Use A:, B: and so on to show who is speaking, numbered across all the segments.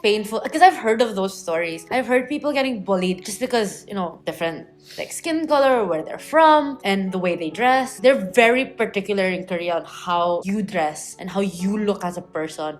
A: painful because I've heard of those stories. I've heard people getting bullied just because, different like skin color or where they're from and the way they dress. They're very particular in Korea on how you dress and how you look as a person.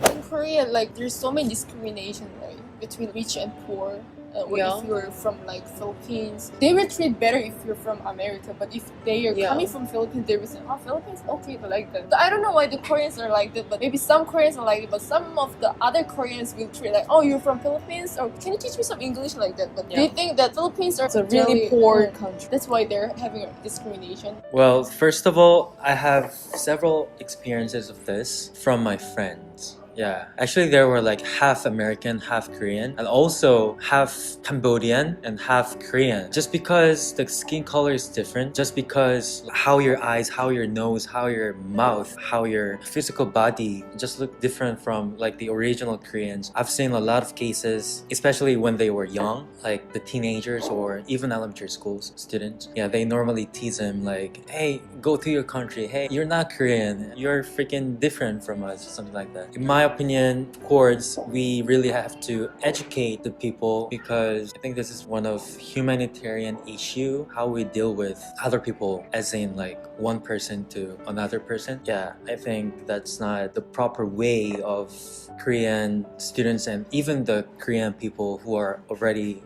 B: In Korea, like there's so many discrimination, right, between rich and poor. Or
C: Yeah.
B: if you're from like Philippines, they will treat better if you're from America. But if they are coming from Philippines, they will say, "Oh, Philippines, okay, they like that." I don't know why the Koreans are like that, but maybe some Koreans are like it. But some of the other Koreans will treat like, "Oh, you're from Philippines, or can you teach me some English?" like that. But they think that Philippines are
C: It's a really poor country.
B: That's why they're having a discrimination.
D: Well, first of all, I have several experiences of this from my friends. Yeah, actually there were like half American, half Korean, and also half Cambodian and half Korean. Just because the skin color is different, just because how your eyes, how your nose, how your mouth, how your physical body just look different from like the original Koreans. I've seen a lot of cases, especially when they were young, like the teenagers or even elementary school students. Yeah, they normally tease them like, "Hey, go to your country. Hey, you're not Korean. You're freaking different from us," something like that. In my opinion, of course, we really have to educate the people because I think this is one of humanitarian issue, how we deal with other people, as in like one person to another person. Yeah, I think that's not the proper way of Korean students and even the Korean people who are already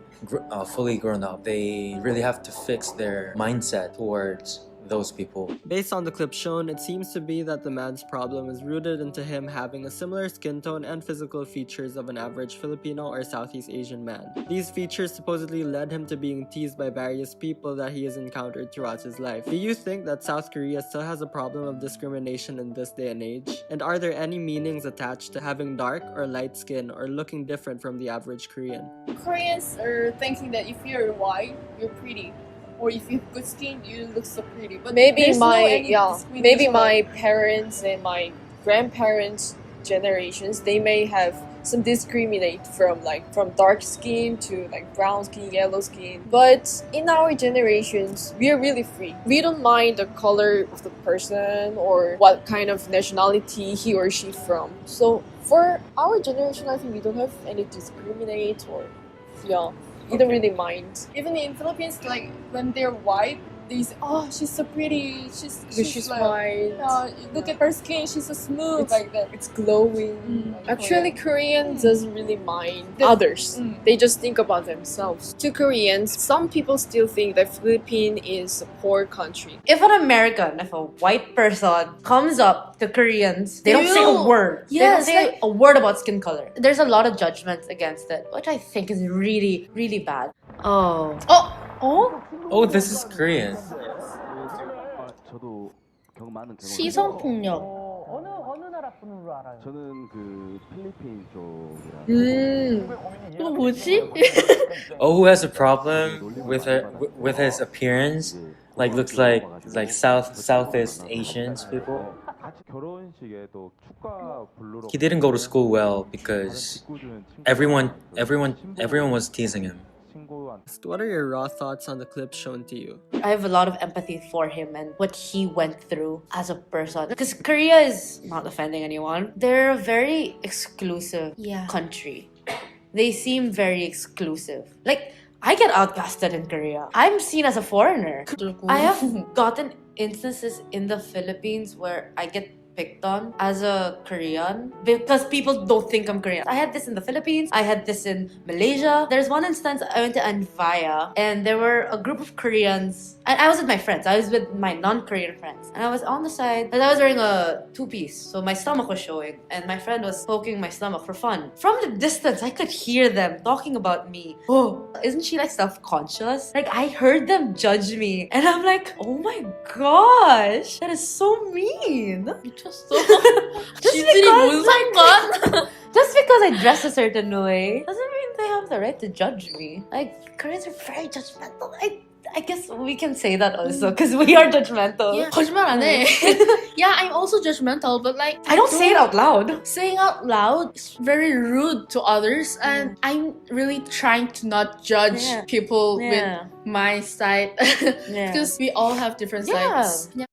D: fully grown up. They really have to fix their mindset towards those people.
E: Based on the clip shown, it seems to be that the man's problem is rooted into him having a similar skin tone and physical features of an average Filipino or Southeast Asian man. These features supposedly led him to being teased by various people that he has encountered throughout his life. Do you think that South Korea still has a problem of discrimination in this day and age? And are there any meanings attached to having dark or light skin or looking different from the average Korean?
B: Koreans are thinking that if you're white, you're pretty. Or if you have good skin, you look so pretty. But
C: Maybe
B: there's no any
C: maybe
B: discrimination.
C: my parents and my grandparents' generations, they may have some discriminate from dark skin to like brown skin, yellow skin. But in our generations, we are really free. We don't mind the color of the person or what kind of nationality he or she from. So for our generation, I think we don't have any discriminate or we don't really mind.
B: Even in Philippines, like when they're white, they say, "Oh, she's so pretty. She's like,
C: white.
B: look at her skin. She's so smooth like that."
C: It's glowing. Actually, Korean doesn't really mind others. They just think about themselves. To Koreans, some people still think that Philippines is a poor country.
A: If an American, if a white person comes up to Koreans, they don't say a word.
B: Yes,
A: they don't say a word about skin color. There's a lot of judgments against it, which I think is really, really bad. Oh,
D: this is Korean.
A: 시선폭력.
F: 저는 그 필리핀 쪽이라.
A: 이거 뭐지?
D: Oh, who has a problem with his appearance? Like looks like Southeast Asians people.
F: 결혼식에도 축가 부르러.
D: He didn't go to school well because everyone was teasing him.
E: What are your raw thoughts on the clip shown to you?
A: I have a lot of empathy for him and what he went through as a person. Because Korea is not offending anyone. They're a very exclusive country. They seem very exclusive. Like, I get outcasted in Korea. I'm seen as a foreigner. I have gotten instances in the Philippines where I get picked on as a Korean because people don't think I'm Korean. I had this in the Philippines. I had this in Malaysia. There's one instance I went to Anvaya and there were a group of Koreans and I was with my friends. I was with my non-Korean friends and I was on the side and I was wearing a two-piece, so my stomach was showing and my friend was poking my stomach for fun. From the distance, I could hear them talking about me. Oh, isn't she like self-conscious? Like I heard them judge me and I'm like, oh my gosh, that is so mean. Just because I dress a certain way doesn't mean they have the right to judge me. Like, Koreans are very judgmental. I guess we can say that also because we are judgmental.
B: Yeah, 거짓말 안 해. Yeah, I'm also judgmental, but like
A: I don't say it out loud.
B: Saying out loud is very rude to others, and I'm really trying to not judge people with my side because we all have different sides. Yeah.